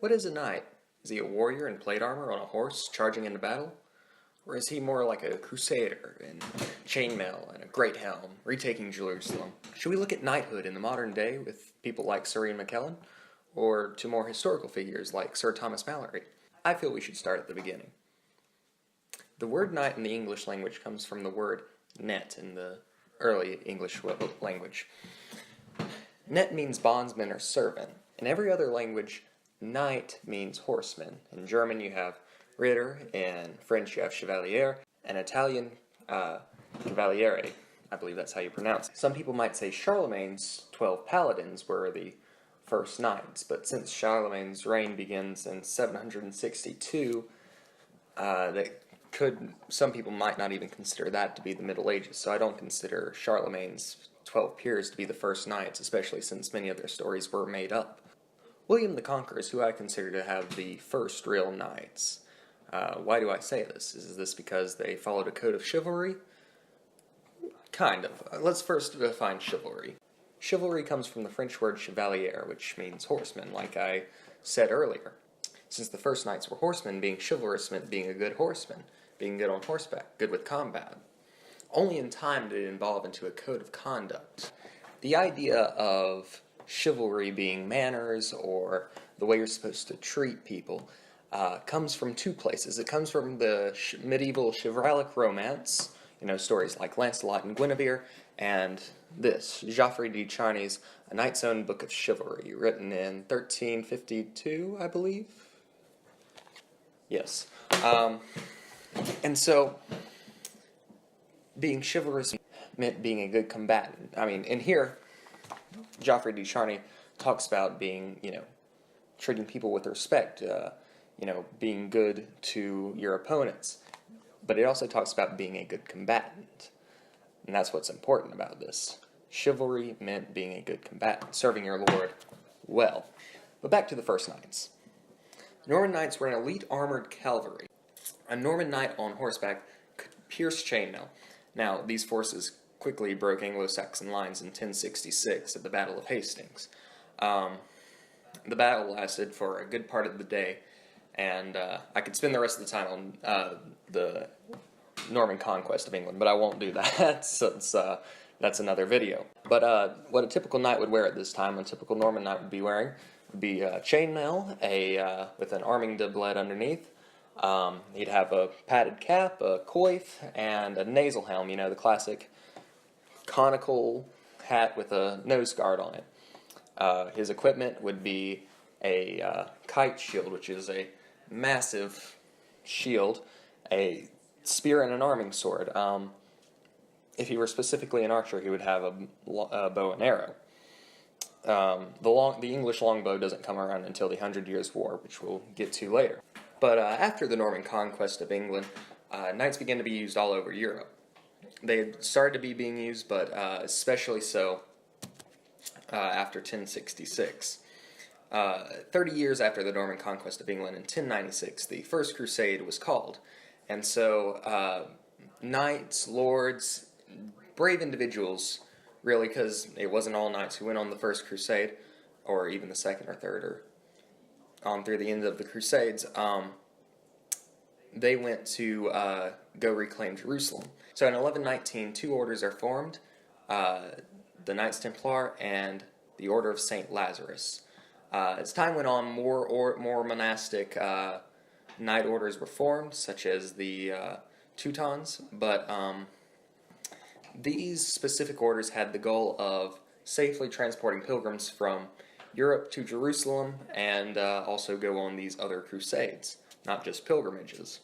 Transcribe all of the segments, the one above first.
What is a knight? Is he a warrior in plate armor on a horse charging into battle? Or is he more like a crusader in chainmail and a great helm, retaking Jerusalem? Should we look at knighthood in the modern day with people like Sir Ian McKellen? Or to more historical figures like Sir Thomas Malory? I feel we should start at the beginning. The word knight in the English language comes from the word net in the early English language. Net means bondsman or servant. In every other language, knight means horseman. In German you have Ritter, in French you have chevalier, and Italian cavaliere. I believe that's how you pronounce it. Some people might say Charlemagne's 12 paladins were the first knights, but since Charlemagne's reign begins in 762, some people might not even consider that to be the Middle Ages, so I don't consider Charlemagne's 12 peers to be the first knights, especially since many of their stories were made up. William the Conqueror is who I consider to have the first real knights. Why do I say this? Is this because they followed a code of chivalry? Kind of. Let's first define chivalry. Chivalry comes from the French word chevalier, which means horseman, like I said earlier. Since the first knights were horsemen, being chivalrous meant being a good horseman, being good on horseback, good with combat. Only in time did it evolve into a code of conduct. The idea of chivalry being manners or the way you're supposed to treat people comes from two places. It comes from the medieval chivalric romance, stories like Lancelot and Guinevere, and this, Geoffrey de Charny's A Knight's Own Book of Chivalry, written in 1352, I believe? Yes. And so, being chivalrous meant being a good combatant. In here, Geoffrey de Charny talks about being, treating people with respect, being good to your opponents. But it also talks about being a good combatant. And that's what's important about this. Chivalry meant being a good combatant, serving your lord well. But back to the first knights. Norman knights were an elite armored cavalry. A Norman knight on horseback could pierce chainmail. Now, these forces quickly broke Anglo-Saxon lines in 1066 at the Battle of Hastings. The battle lasted for a good part of the day, and I could spend the rest of the time on the Norman conquest of England, but I won't do that since that's another video. But what a typical knight would wear at this time, a typical Norman knight would be wearing, would be chainmail, with an arming doublet underneath. He'd have a padded cap, a coif, and a nasal helm, the classic conical hat with a nose guard on it. His equipment would be a kite shield, which is a massive shield, a spear, and an arming sword. If he were specifically an archer, he would have a bow and arrow. The English longbow doesn't come around until the 100 Years' War, which we'll get to later. But after the Norman conquest of England, knights began to be used all over Europe. They had started to be being used, but especially so after 1066. 30 years after the Norman conquest of England, in 1096, the First Crusade was called. And so knights, lords, brave individuals, really, because it wasn't all knights who went on the First Crusade, or even the Second or Third, or on through the end of the Crusades, they went to go reclaim Jerusalem. So in 1119, two orders are formed, the Knights Templar and the Order of St. Lazarus. As time went on, more monastic knight orders were formed, such as the Teutons, but these specific orders had the goal of safely transporting pilgrims from Europe to Jerusalem and also go on these other crusades, not just pilgrimages.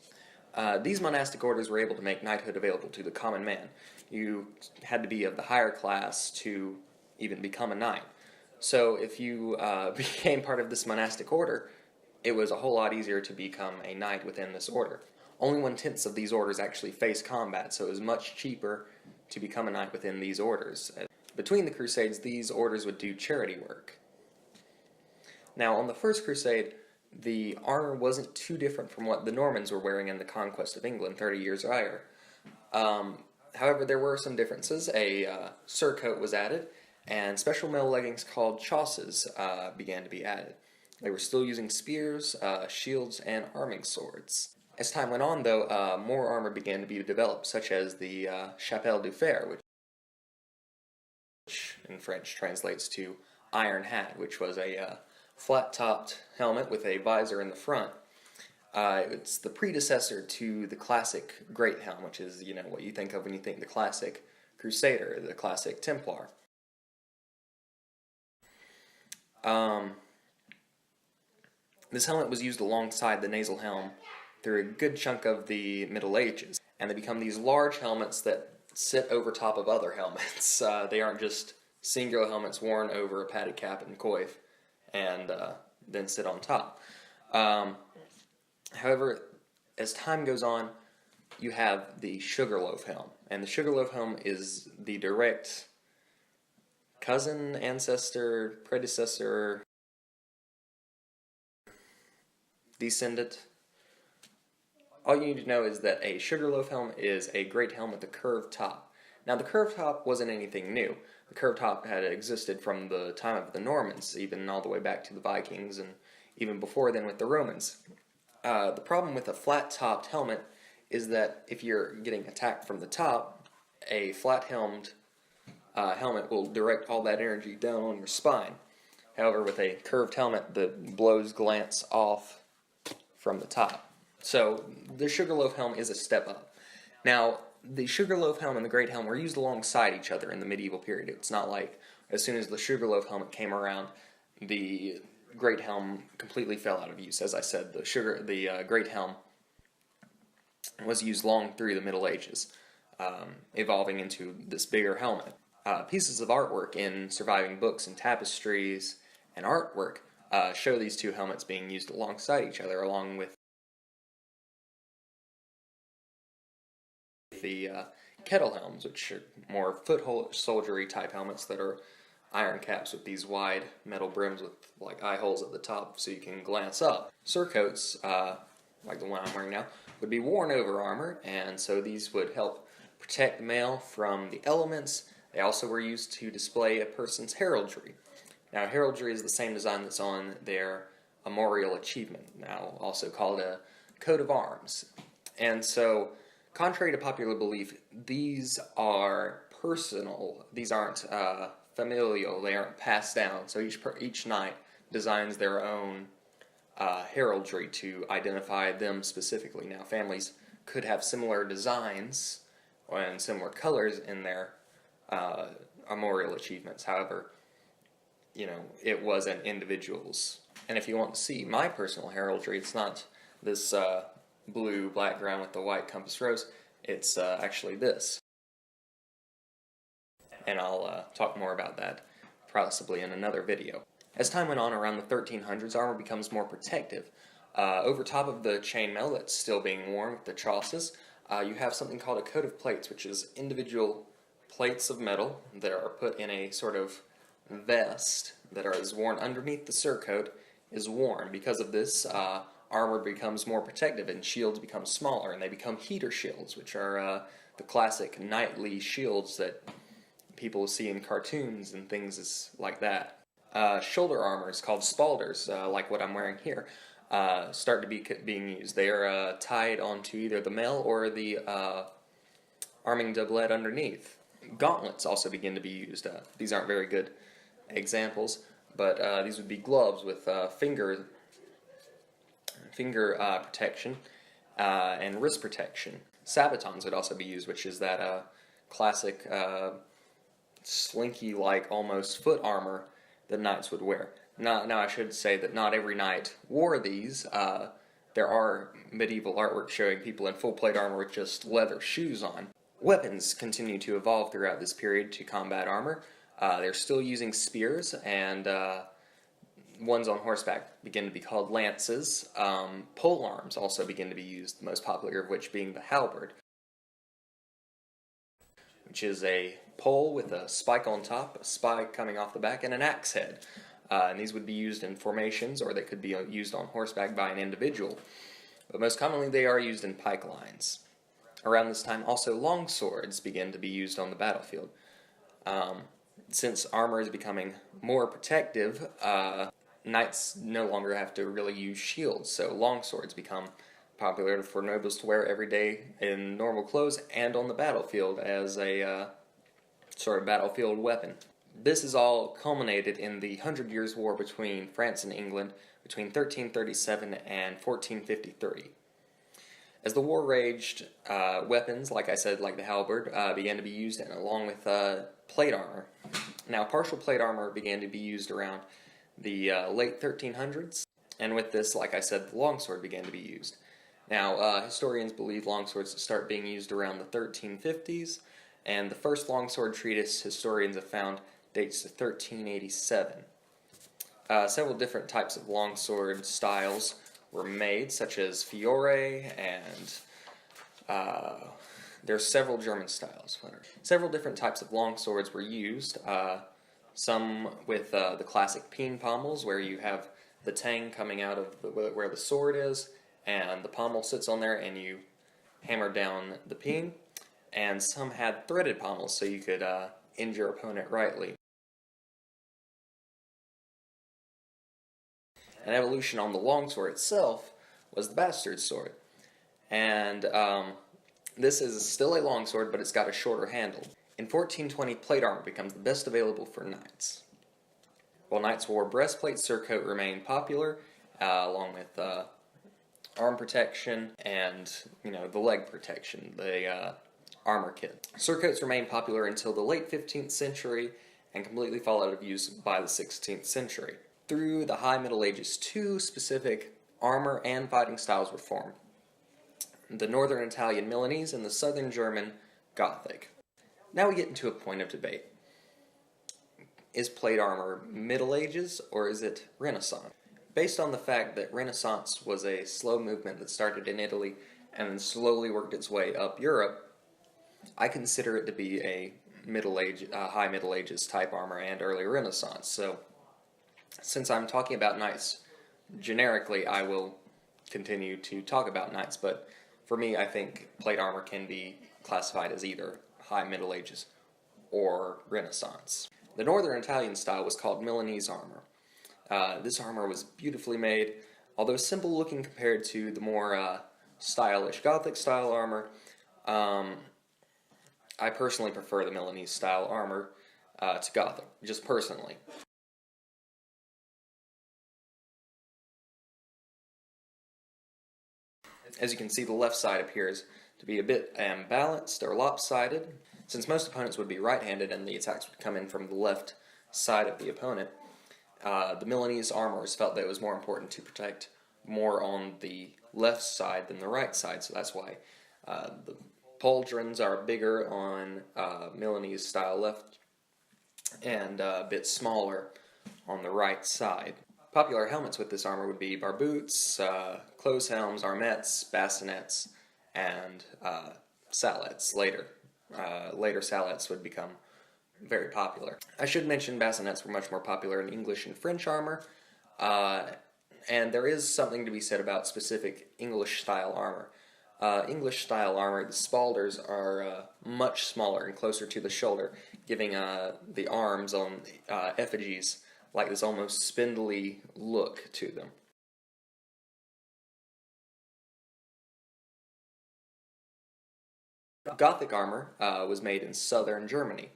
These monastic orders were able to make knighthood available to the common man. You had to be of the higher class to even become a knight. So if you became part of this monastic order, it was a whole lot easier to become a knight within this order. Only 1/10 of these orders actually faced combat, so it was much cheaper to become a knight within these orders. Between the Crusades, these orders would do charity work. Now, on the First Crusade, the armor wasn't too different from what the Normans were wearing in the conquest of England 30 years earlier. However, there were some differences. A surcoat was added, and special mail leggings called chausses began to be added. They were still using spears, shields, and arming swords. As time went on, though, more armor began to be developed, such as the chapelle du fer, which in French translates to iron hat, which was a flat-topped helmet with a visor in the front. It's the predecessor to the classic Great Helm, which is, what you think of when you think the classic Crusader, the classic Templar. This helmet was used alongside the nasal helm through a good chunk of the Middle Ages, and they become these large helmets that sit over top of other helmets. They aren't just singular helmets worn over a padded cap and coif and then sit on top. However, as time goes on, you have the Sugarloaf helm, and the Sugarloaf helm is the direct cousin, ancestor, predecessor, descendant. All you need to know is that a Sugarloaf helm is a great helm with a curved top. Now, the curved top wasn't anything new. The curved top had existed from the time of the Normans, even all the way back to the Vikings, and even before then with the Romans. The problem with a flat-topped helmet is that if you're getting attacked from the top, a flat-helmed helmet will direct all that energy down on your spine. However, with a curved helmet, the blows glance off from the top. So the Sugarloaf helm is a step up. Now, the Sugarloaf helm and the Great Helm were used alongside each other in the medieval period. It's not like as soon as the Sugarloaf helmet came around, the Great Helm completely fell out of use. As I said, the Great Helm was used long through the Middle Ages, evolving into this bigger helmet. Pieces of artwork in surviving books and tapestries and artwork show these two helmets being used alongside each other, along with the kettle helms, which are more foot soldiery type helmets that are iron caps with these wide metal brims with like eye holes at the top so you can glance up. Surcoats, like the one I'm wearing now, would be worn over armor, and so these would help protect the mail from the elements. They also were used to display a person's heraldry. Now, heraldry is the same design that's on their armorial achievement, now also called a coat of arms. And so, contrary to popular belief, these are personal. These aren't familial. They aren't passed down. So each knight designs their own heraldry to identify them specifically. Now, families could have similar designs and similar colors in their armorial achievements. However, it wasn't individuals. And if you want to see my personal heraldry, it's not this blue background with the white compass rose. It's actually this. And I'll talk more about that possibly in another video. As time went on, around the 1300s, armor becomes more protective. Over top of the chainmail that's still being worn with the chausses, you have something called a coat of plates, which is individual plates of metal that are put in a sort of vest that is worn underneath the surcoat is worn. Because of this, armor becomes more protective and shields become smaller, and they become heater shields, which are the classic knightly shields that people see in cartoons and things like that. Shoulder armor is called spalders, like what I'm wearing here, start to be being used. They are tied onto either the mail or the arming doublet underneath. Gauntlets also begin to be used. These aren't very good examples, but these would be gloves with finger protection and wrist protection. Sabatons would also be used, which is that classic slinky-like almost foot armor that knights would wear. Now I should say that not every knight wore these. There are medieval artwork showing people in full plate armor with just leather shoes on. Weapons continue to evolve throughout this period to combat armor. They're still using spears, and ones on horseback begin to be called lances. Pole arms also begin to be used, the most popular of which being the halberd, which is a pole with a spike on top, a spike coming off the back, and an axe head. And these would be used in formations, or they could be used on horseback by an individual. But most commonly they are used in pike lines. Around this time also long swords begin to be used on the battlefield. Since armor is becoming more protective, knights no longer have to really use shields, so longswords become popular for nobles to wear every day in normal clothes and on the battlefield as a sort of battlefield weapon. This is all culminated in the Hundred Years' War between France and England between 1337 and 1453. As the war raged, weapons, like I said, like the halberd, began to be used, and along with plate armor. Now, partial plate armor began to be used around the late 1300s, and with this, like I said, the longsword began to be used. Now, historians believe longswords start being used around the 1350s, and the first longsword treatise historians have found dates to 1387. Several different types of longsword styles were made, such as fiore, and there's several German styles. Several different types of longswords were used, some with the classic peen pommels, where you have the tang coming out of where the sword is, and the pommel sits on there, and you hammer down the peen. And some had threaded pommels, so you could end your opponent rightly. An evolution on the longsword itself was the bastard sword. And this is still a longsword, but it's got a shorter handle. In 1420, plate armor becomes the best available for knights. While knights wore breastplate, surcoat remained popular, along with arm protection and, the leg protection, the armor kit. Surcoats remained popular until the late 15th century and completely fell out of use by the 16th century. Through the High Middle Ages, two specific armor and fighting styles were formed: the Northern Italian Milanese and the Southern German Gothic. Now we get into a point of debate. Is plate armor Middle Ages or is it Renaissance? Based on the fact that Renaissance was a slow movement that started in Italy and then slowly worked its way up Europe, I consider it to be a High Middle Ages type armor and early Renaissance. So, since I'm talking about knights generically, I will continue to talk about knights, but for me, I think plate armor can be classified as either High Middle Ages or Renaissance. The Northern Italian style was called Milanese armor. This armor was beautifully made, although simple looking compared to the more stylish Gothic style armor. I personally prefer the Milanese style armor to Gothic, just personally. As you can see, the left side appears to be a bit imbalanced or lopsided. Since most opponents would be right-handed and the attacks would come in from the left side of the opponent, the Milanese armorers felt that it was more important to protect more on the left side than the right side, so that's why the pauldrons are bigger on Milanese style left and a bit smaller on the right side. Popular helmets with this armor would be barboots, close helms, armettes, bassinets, and sallets later. Later sallets would become very popular. I should mention bassinets were much more popular in English and French armor, and there is something to be said about specific English style armor. English style armor, the spalders are much smaller and closer to the shoulder, giving the arms on effigies like this almost spindly look to them. Gothic armor was made in southern Germany,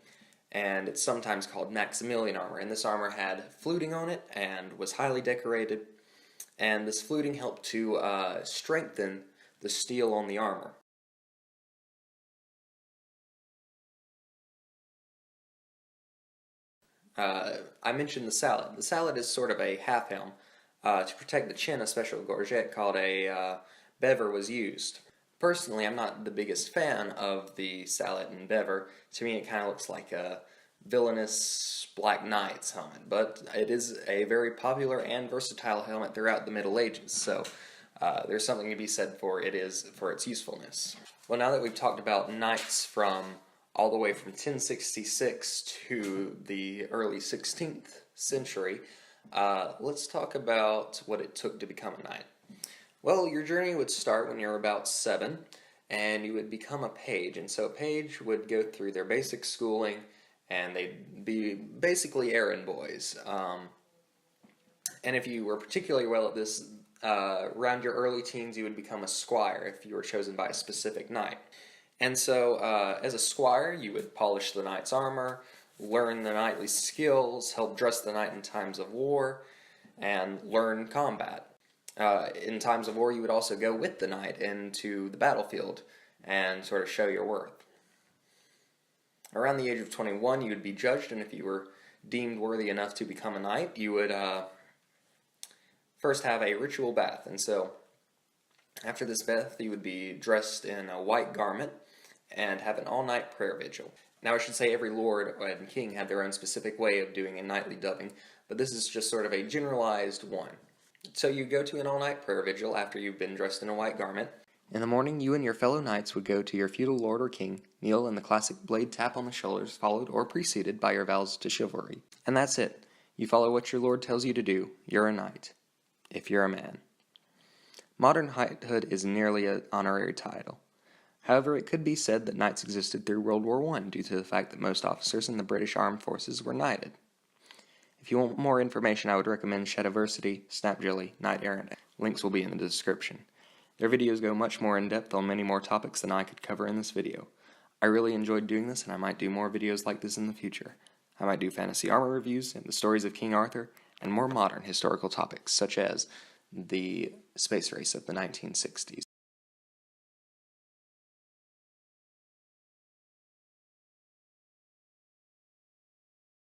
and it's sometimes called Maximilian armor, and this armor had fluting on it and was highly decorated, and this fluting helped to strengthen the steel on the armor. I mentioned the sallet. The sallet is sort of a half helm. To protect the chin, a special gorget called a bever was used. Personally, I'm not the biggest fan of the sallet and bever. To me, it kind of looks like a villainous Black Knight's helmet, but it is a very popular and versatile helmet throughout the Middle Ages, so there's something to be said for its usefulness. Well, now that we've talked about knights from all the way from 1066 to the early 16th century, let's talk about what it took to become a knight. Well, your journey would start when you're about 7, and you would become a page, and so a page would go through their basic schooling, and they'd be basically errand boys. And if you were particularly well at this, around your early teens, you would become a squire if you were chosen by a specific knight. And so, as a squire, you would polish the knight's armor, learn the knightly skills, help dress the knight in times of war, and learn combat. In times of war, you would also go with the knight into the battlefield and sort of show your worth. Around the age of 21, you would be judged, and if you were deemed worthy enough to become a knight, you would first have a ritual bath. And so, after this bath, you would be dressed in a white garment and have an all-night prayer vigil. Now, I should say every lord and king had their own specific way of doing a nightly dubbing, but this is just sort of a generalized one. So you go to an all-night prayer vigil after you've been dressed in a white garment. In the morning, you and your fellow knights would go to your feudal lord or king, kneel in the classic blade tap on the shoulders, followed or preceded by your vows to chivalry. And that's it. You follow what your lord tells you to do. You're a knight. If you're a man. Modern knighthood is nearly an honorary title. However, it could be said that knights existed through World War I due to the fact that most officers in the British Armed Forces were knighted. If you want more information, I would recommend Shadiversity, Snapjilly, Knyght Errant. Links will be in the description. Their videos go much more in depth on many more topics than I could cover in this video. I really enjoyed doing this, and I might do more videos like this in the future. I might do fantasy armor reviews and the stories of King Arthur, and more modern historical topics, such as the space race of the 1960s.